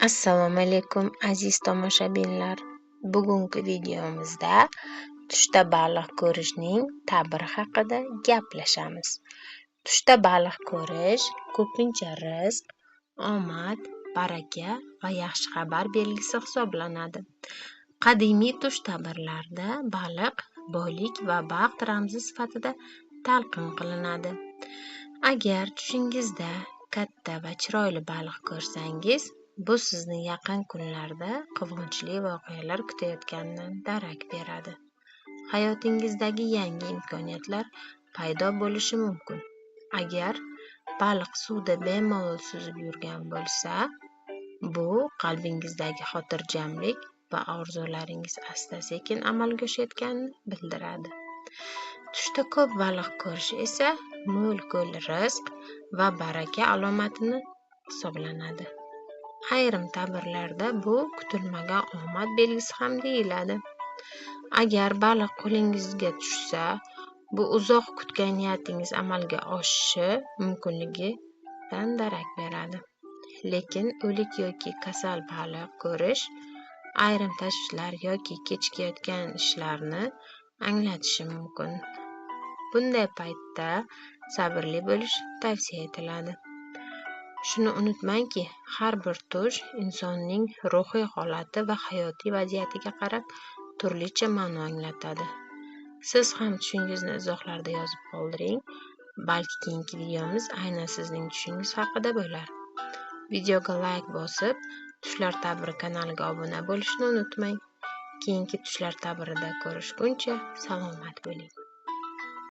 Assalomu alaykum aziz tomoshabinlar. Bugungi videomizda tushda baliq ko'rishning ta'biri haqida gaplashamiz. Tushda baliq ko'rish ko'pincha rizq, omad, baraka va yaxshi xabar belgisi hisoblanadi. Qadimiy tush ta'birlarida baliq boylik va baxt ramzi sifatida talqin qilinadi. Agar tushingizda katta va chiroyli baliq ko'rsangiz, bu sizni yaqin kunlarda quvonchli voqealar kutayotganidan darak beradi. Hayotingizdagi yangi imkoniyatlar paydo bo'lishi mumkin. Agar baliq suvda bemalol suzib yurgan bo'lsa, bu qalbingizdagi xotirjamlik va orzularingiz asta-sekin amalga oshayotganini bildiradi. Tushda ko'p baliq ko'rish esa mo'l-ko'l rizq va baraka alomatini hisoblanadi. Ayrim ta'birlarda bu kutilmagan omad belgisi ham deyiladi. Agar baliq qo'lingizga tushsa, bu uzoq kutgan niyatingiz amalga oshishi mumkinligidan darak beradi. Lekin o'lik yoki kasal baliq ko'rish ayrim tashvishlar yoki kechikayotgan ishlarni anglatishi mumkin. Bunday paytda sabrli bo'lish tavsiya etiladi. Shuni unutmangki, har bir tush insonning ruhiy holati va hayotiy vaziyatiga qarab turlicha ma'no anglatadi. Siz ham tushingizni izohlarda yozib qoldiring, balki keyingi videomiz aynan sizning tushingiz haqida bo'lar. Videoga like bosib, Tushlar ta'biri kanaliga obuna bo'lishni unutmang. Keyingi tushlar ta'birida ko'rishguncha salomat bo'ling.